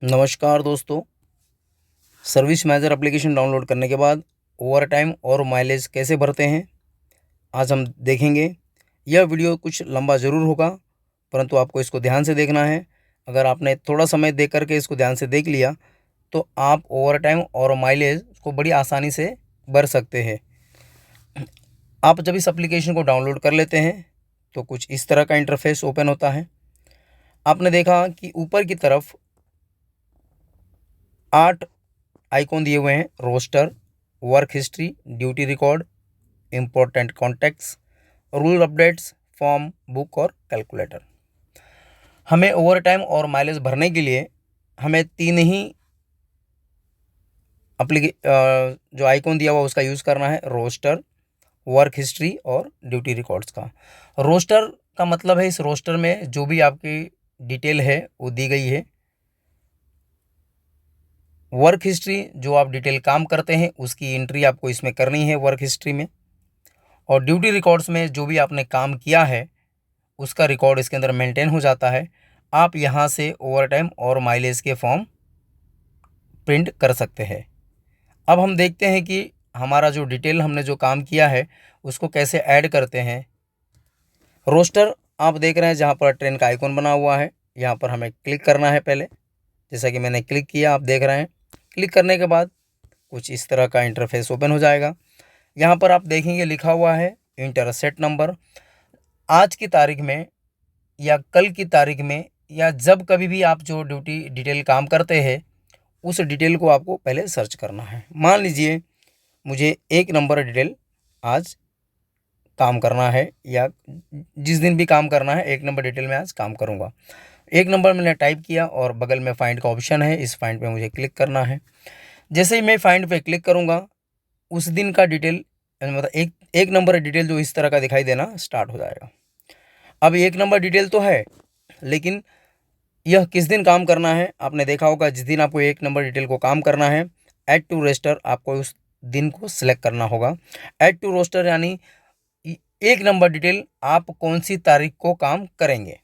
नमस्कार दोस्तों। Service manager application download करने के बाद ओवर टाइम और माइलेज कैसे भरते हैं, आज हम देखेंगे। यह वीडियो कुछ लंबा ज़रूर होगा, परंतु आपको इसको ध्यान से देखना है। अगर आपने थोड़ा समय दे करके इसको ध्यान से देख लिया तो आप ओवर टाइम और माइलेज को बड़ी आसानी से भर सकते हैं। आप जब इस एप्लीकेशन को डाउनलोड कर लेते हैं तो कुछ इस तरह का इंटरफेस ओपन होता है। आपने देखा कि ऊपर की तरफ 8 आइकॉन दिए हुए हैं: roster, work history, duty record, important contacts, rule updates, form, book और कैलकुलेटर। हमें ओवर टाइम और माइलेज भरने के लिए हमें तीन ही जो आइकॉन दिया हुआ उसका यूज़ करना है: रोस्टर, वर्क हिस्ट्री और ड्यूटी रिकॉर्ड्स का। रोस्टर का मतलब है इस रोस्टर में जो भी आपकी डिटेल है वो दी गई है। वर्क हिस्ट्री, जो आप डिटेल काम करते हैं उसकी एंट्री आपको इसमें करनी है वर्क हिस्ट्री में। और ड्यूटी रिकॉर्ड्स में जो भी आपने काम किया है उसका रिकॉर्ड इसके अंदर मेंटेन हो जाता है। आप यहाँ से ओवर टाइम और माइलेज के फॉर्म प्रिंट कर सकते हैं। अब हम देखते हैं कि हमारा जो डिटेल हमने जो काम किया है उसको कैसे ऐड करते हैं। रोस्टर आप देख रहे हैं जहाँ पर ट्रेन का आइकॉन बना हुआ है, यहाँ पर हमें क्लिक करना है पहले। जैसा कि मैंने क्लिक किया, आप देख रहे हैं। क्लिक करने के बाद कुछ इस तरह का इंटरफेस ओपन हो जाएगा। यहाँ पर आप देखेंगे लिखा हुआ है इंटर सेट नंबर। आज की तारीख में या कल की तारीख में या जब कभी भी आप जो ड्यूटी डिटेल काम करते हैं उस डिटेल को आपको पहले सर्च करना है। मान लीजिए मुझे 1 नंबर डिटेल आज काम करना है, या जिस दिन भी काम करना है 1 नंबर डिटेल में आज काम करूँगा। 1 नंबर मैंने टाइप किया और बगल में फाइंड का ऑप्शन है, इस फाइंड पे मुझे क्लिक करना है। जैसे ही मैं फाइंड पे क्लिक करूँगा उस दिन का डिटेल, मतलब एक नंबर डिटेल जो इस तरह का दिखाई देना स्टार्ट हो जाएगा। अब 1 नंबर डिटेल तो है, लेकिन यह किस दिन काम करना है आपने देखा होगा। जिस दिन आपको 1 नंबर डिटेल को काम करना है, ऐड टू रोस्टर आपको उस दिन को सिलेक्ट करना होगा। ऐड टू रोस्टर यानी 1 नंबर डिटेल आप कौन सी तारीख को काम करेंगे।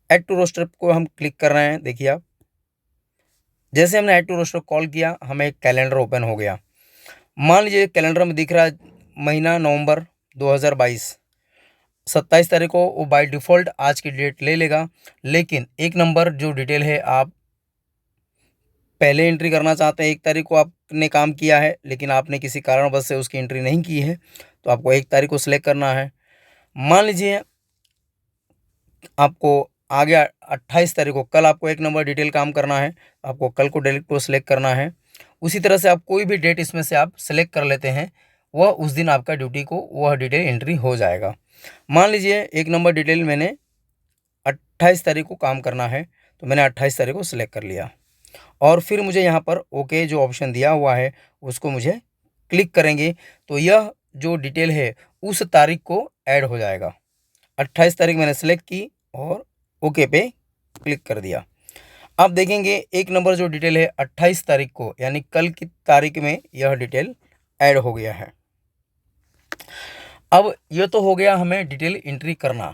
ऐड टू रोस्टर को हम क्लिक कर रहे हैं। देखिए आप, जैसे हमने ऐड टू रोस्टर कॉल किया हमें एक कैलेंडर ओपन हो गया। मान लीजिए कैलेंडर में दिख रहा है महीना नवंबर 2022, 27 तारीख को वो बाय डिफ़ॉल्ट आज की डेट ले लेगा। लेकिन 1 नंबर जो डिटेल है आप पहले एंट्री करना चाहते हैं, 1 तारीख को आपने काम किया है लेकिन आपने किसी कारणवश से उसकी एंट्री नहीं की है, तो आपको 1 तारीख को सिलेक्ट करना है। मान लीजिए आपको आ गया 28 तारीख को, कल आपको 1 नंबर डिटेल काम करना है, आपको कल को डेट को सिलेक्ट करना है। उसी तरह से आप कोई भी डेट इसमें से आप सेलेक्ट कर लेते हैं, वह उस दिन आपका ड्यूटी को वह डिटेल एंट्री हो जाएगा। मान लीजिए 1 नंबर डिटेल मैंने 28 तारीख को काम करना है, तो मैंने 28 तारीख को सिलेक्ट कर लिया और फिर मुझे यहाँ पर ओके जो ऑप्शन दिया हुआ है उसको मुझे क्लिक करेंगे तो यह जो डिटेल है उस तारीख को ऐड हो जाएगा। 28 तारीख मैंने सेलेक्ट की और ओके पे क्लिक कर दिया। आप देखेंगे 1 नंबर जो डिटेल है 28 तारीख को यानी कल की तारीख में यह डिटेल ऐड हो गया है। अब यह तो हो गया हमें डिटेल एंट्री करना।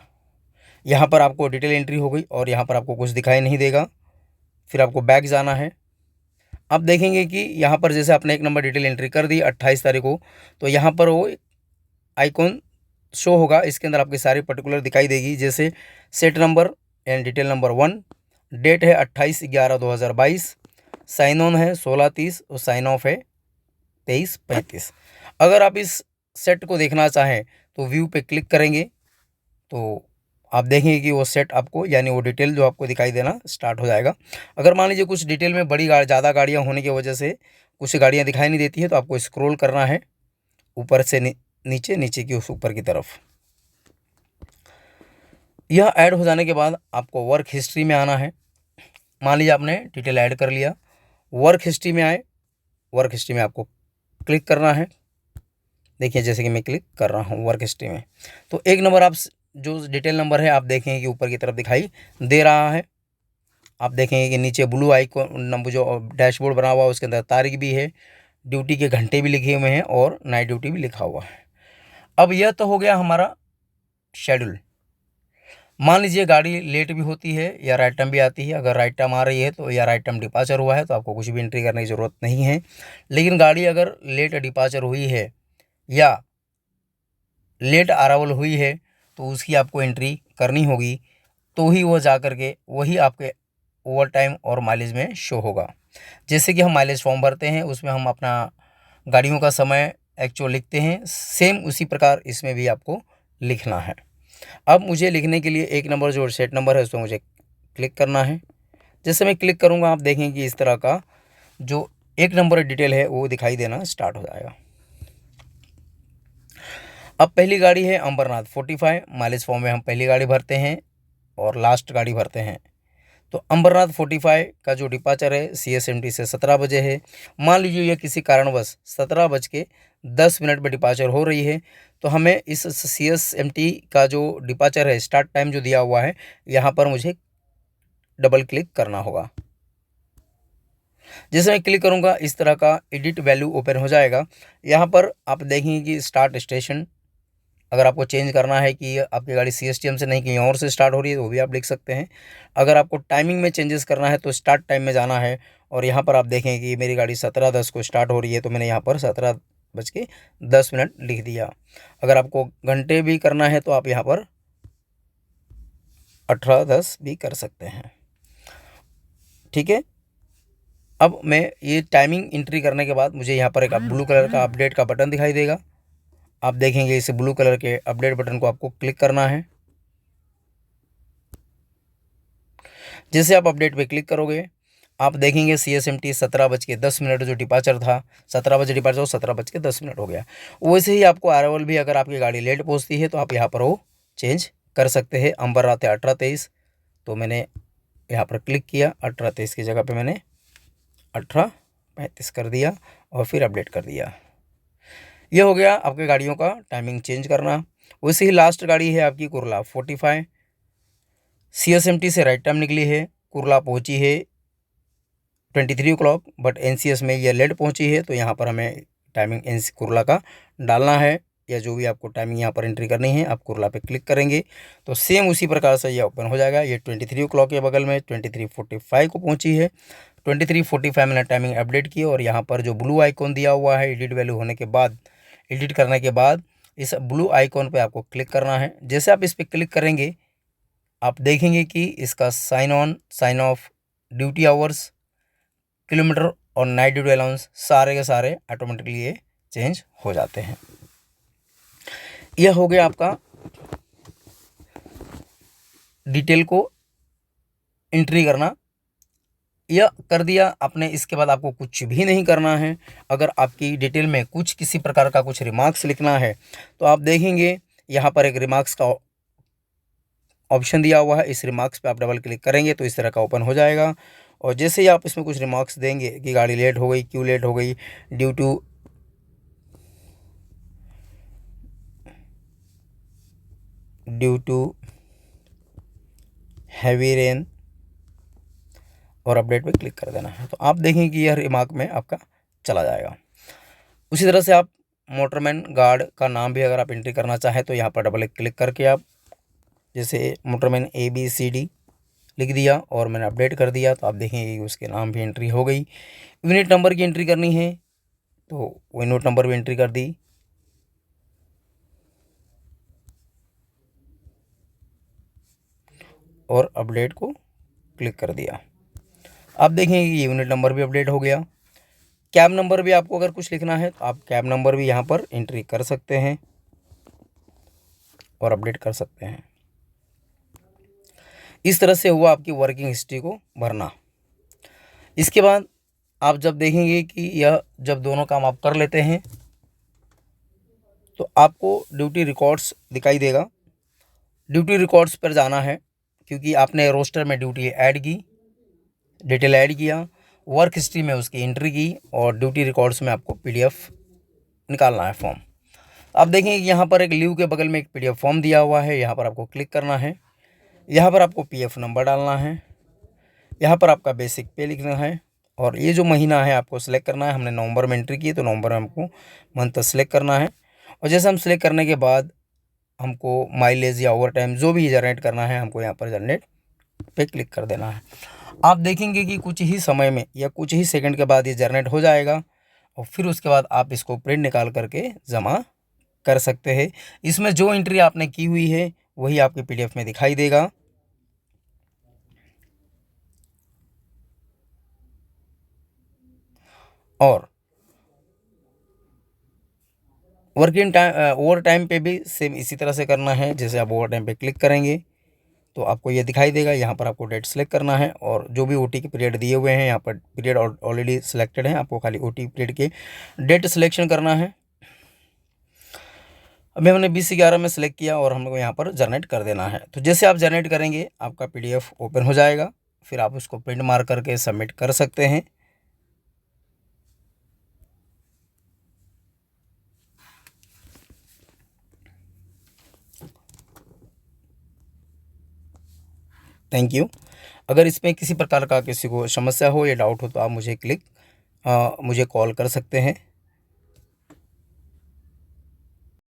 यहाँ पर आपको डिटेल एंट्री हो गई और यहाँ पर आपको कुछ दिखाई नहीं देगा। फिर आपको बैक जाना है। आप देखेंगे कि यहाँ पर जैसे आपने 1 नंबर डिटेल एंट्री कर दी 28 तारीख को, तो यहाँ पर वो आइकॉन शो होगा, इसके अंदर आपकी सारी पर्टिकुलर दिखाई देगी। जैसे set number and detail number 1, date है 28/11/2022, साइन ऑन है 16:30 और साइन ऑफ है 23:35। अगर आप इस सेट को देखना चाहें तो व्यू पे क्लिक करेंगे तो आप देखेंगे कि वो सेट आपको यानी वो डिटेल जो आपको दिखाई देना स्टार्ट हो जाएगा। अगर मान लीजिए कुछ डिटेल में ज़्यादा गाड़ियाँ होने की वजह से कुछ गाड़ियाँ दिखाई नहीं देती है, तो आपको स्क्रॉल करना है ऊपर से नीचे, नीचे की उस ऊपर की तरफ। यह ऐड हो जाने के बाद आपको वर्क हिस्ट्री में आना है। मान लीजिए आपने डिटेल ऐड कर लिया, वर्क हिस्ट्री में आए। वर्क हिस्ट्री में आपको क्लिक करना है। देखिए जैसे कि मैं क्लिक कर रहा हूँ वर्क हिस्ट्री में, तो 1 नंबर आप जो डिटेल नंबर है आप देखेंगे कि ऊपर की तरफ दिखाई दे रहा है। आप देखेंगे कि नीचे ब्लू आइकॉन नंबर जो डैशबोर्ड बना हुआ है उसके अंदर तारीख भी है, ड्यूटी के घंटे भी लिखे हुए हैं और नाइट ड्यूटी भी लिखा हुआ है। अब यह तो हो गया हमारा शेड्यूल। मान लीजिए गाड़ी लेट भी होती है या राइट टाइम भी आती है। अगर राइट टाइम आ रही है तो या राइट टाइम डिपार्चर हुआ है तो आपको कुछ भी एंट्री करने की ज़रूरत नहीं है। लेकिन गाड़ी अगर लेट डिपार्चर हुई है या लेट अराइवल हुई है तो उसकी आपको एंट्री करनी होगी, तो ही वो जा कर के वही आपके ओवर टाइम और माइलेज में शो होगा। जैसे कि हम माइलेज फॉर्म भरते हैं, उसमें हम अपना गाड़ियों का समय एक्चुअल लिखते हैं, सेम उसी प्रकार इसमें भी आपको लिखना है। अब मुझे लिखने के लिए 1 नंबर जो सेट नंबर है उस पर मुझे क्लिक करना है। जैसे मैं क्लिक करूँगा आप देखेंगे कि इस तरह का जो 1 नंबर डिटेल है वो दिखाई देना स्टार्ट हो जाएगा। अब पहली गाड़ी है अंबरनाथ 45, माइलेज फॉर्म में हम पहली गाड़ी भरते हैं और लास्ट गाड़ी भरते हैं। तो अंबरनाथ 45 का जो डिपार्चर है CSMT से 17 बजे है। मान लीजिए यह किसी कारणवश 17:10 पर डिपार्चर हो रही है, तो हमें इस CSMT का जो डिपार्चर है स्टार्ट टाइम जो दिया हुआ है यहाँ पर मुझे डबल क्लिक करना होगा। जैसे मैं क्लिक करूँगा इस तरह का एडिट वैल्यू ओपन हो जाएगा। यहाँ पर आप देखेंगे कि स्टार्ट स्टेशन, अगर आपको चेंज करना है कि आपकी गाड़ी CSTM से नहीं कहीं और से स्टार्ट हो रही है तो वो भी आप लिख सकते हैं। अगर आपको टाइमिंग में चेंजेस करना है तो स्टार्ट टाइम में जाना है और यहाँ पर आप देखें कि मेरी गाड़ी 17:10 को स्टार्ट हो रही है तो मैंने यहाँ पर 17:10 लिख दिया। अगर आपको घंटे भी करना है तो आप यहाँ पर 18:10 भी कर सकते हैं। ठीक है। अब मैं ये टाइमिंग एंट्री करने के बाद मुझे यहाँ पर एक ब्लू कलर का अपडेट का बटन दिखाई देगा। आप देखेंगे इस ब्लू कलर के अपडेट बटन को आपको क्लिक करना है। जैसे आप अपडेट पे क्लिक करोगे आप देखेंगे CSMT 17:10 जो डिपार्चर था, 17 बजे डिपार्चर 17:10 हो गया। वैसे ही आपको अराइवल भी अगर आपकी गाड़ी लेट पहुंचती है तो आप यहाँ पर वो चेंज कर सकते हैं। अंबरनाथ 18:23, तो मैंने यहाँ पर क्लिक किया, 18:23 की जगह पे मैंने 18:35 कर दिया और फिर अपडेट कर दिया। ये हो गया आपके गाड़ियों का टाइमिंग चेंज करना। वैसे ही लास्ट गाड़ी है आपकी कुरला 45, CSMT से राइट टाइम निकली है, कुरला पहुंची है 23 o'clock, बट NCS में ये लेट पहुंची है तो यहाँ पर हमें टाइमिंग NC कुरला का डालना है, या जो भी आपको टाइमिंग यहाँ पर एंट्री करनी है आप कुरला पे क्लिक करेंगे तो सेम उसी प्रकार से ये ओपन हो जाएगा। ये 23 o'clock के बगल में 23:45 को पहुंची है। 23:45 मैंने टाइमिंग अपडेट की और यहाँ पर जो ब्लू आइकॉन दिया हुआ है एडिट वैल्यू होने के बाद, एडिट करने के बाद इस ब्लू आइकॉन पे आपको क्लिक करना है। जैसे आप इस पर क्लिक करेंगे आप देखेंगे कि इसका sign on, sign off, duty hours, kilometre और नाइट ड्यूटी अलाउंस सारे के सारे ऑटोमेटिकली ये चेंज हो जाते हैं। यह हो गया आपका डिटेल को एंट्री करना। यह कर दिया आपने, इसके बाद आपको कुछ भी नहीं करना है। अगर आपकी डिटेल में कुछ किसी प्रकार का कुछ रिमार्क्स लिखना है तो आप देखेंगे यहाँ पर एक रिमार्क्स का ऑप्शन दिया हुआ है। इस रिमार्क्स पे आप डबल क्लिक करेंगे तो इस तरह का ओपन हो जाएगा। और जैसे ही आप इसमें कुछ रिमार्क्स देंगे कि गाड़ी लेट हो गई, क्यों लेट हो गई, ड्यू टू हैवी रेन, और अपडेट पे क्लिक कर देना है तो आप देखेंगे कि यह रिमार्क में आपका चला जाएगा। उसी तरह से आप मोटरमैन गार्ड का नाम भी अगर आप एंट्री करना चाहें तो यहाँ पर डबल क्लिक करके आप जैसे मोटरमैन ABCD लिख दिया और मैंने अपडेट कर दिया तो आप देखेंगे कि उसके नाम भी एंट्री हो गई। यूनिट नंबर की एंट्री करनी है तो यूनिट नंबर भी एंट्री कर दी और अपडेट को क्लिक कर दिया। आप देखेंगे कि यूनिट नंबर भी अपडेट हो गया। कैब नंबर भी आपको अगर कुछ लिखना है तो आप कैब नंबर भी यहाँ पर एंट्री कर सकते हैं और अपडेट कर सकते हैं। इस तरह से हुआ आपकी वर्किंग हिस्ट्री को भरना। इसके बाद आप जब देखेंगे कि यह जब दोनों काम आप कर लेते हैं तो आपको ड्यूटी रिकॉर्ड्स दिखाई देगा। ड्यूटी रिकॉर्ड्स पर जाना है क्योंकि आपने रोस्टर में ड्यूटी ऐड की, डिटेल ऐड किया, वर्क हिस्ट्री में उसकी एंट्री की और ड्यूटी रिकॉर्ड्स में आपको PDF निकालना है फॉर्म। आप देखेंगे कि यहाँ पर एक लीव के बगल में एक PDF फॉर्म दिया हुआ है, यहाँ पर आपको क्लिक करना है। यहाँ पर आपको PF नंबर डालना है, यहाँ पर आपका बेसिक पे लिखना है और ये जो महीना है आपको सिलेक्ट करना है। हमने नवंबर में एंट्री की तो नवंबर में हमको मंथ सेलेक्ट करना है। और जैसे हम सेलेक्ट करने के बाद हमको माइलेज या ओवर टाइम जो भी जनरेट करना है, हमको यहाँ पर जनरेट पे क्लिक कर देना है। आप देखेंगे कि कुछ ही समय में या कुछ ही सेकंड के बाद ये जनरेट हो जाएगा और फिर उसके बाद आप इसको प्रिंट निकाल करके जमा कर सकते हैं। इसमें जो एंट्री आपने की हुई है वही आपके पीडीएफ में दिखाई देगा। और वर्किंग टाइम ओवर टाइम पे भी सेम इसी तरह से करना है। जैसे आप ओवर टाइम पे क्लिक करेंगे तो आपको ये दिखाई देगा। यहाँ पर आपको डेट सेलेक्ट करना है और जो भी ओटी के पीरियड दिए हुए हैं, यहाँ पर पीरियड ऑलरेडी सिलेक्टेड है, आपको खाली ओटी पीरियड के डेट सिलेक्शन करना है। अभी हमने 20/11 में सेलेक्ट किया और हमको यहाँ पर जनरेट कर देना है। तो जैसे आप जनरेट करेंगे आपका पीडीएफ ओपन हो जाएगा, फिर आप उसको प्रिंट मार करके सबमिट कर सकते हैं। Thank you. अगर इसमें किसी प्रकार का किसी को समस्या हो या डाउट हो तो आप मुझे कॉल कर सकते हैं।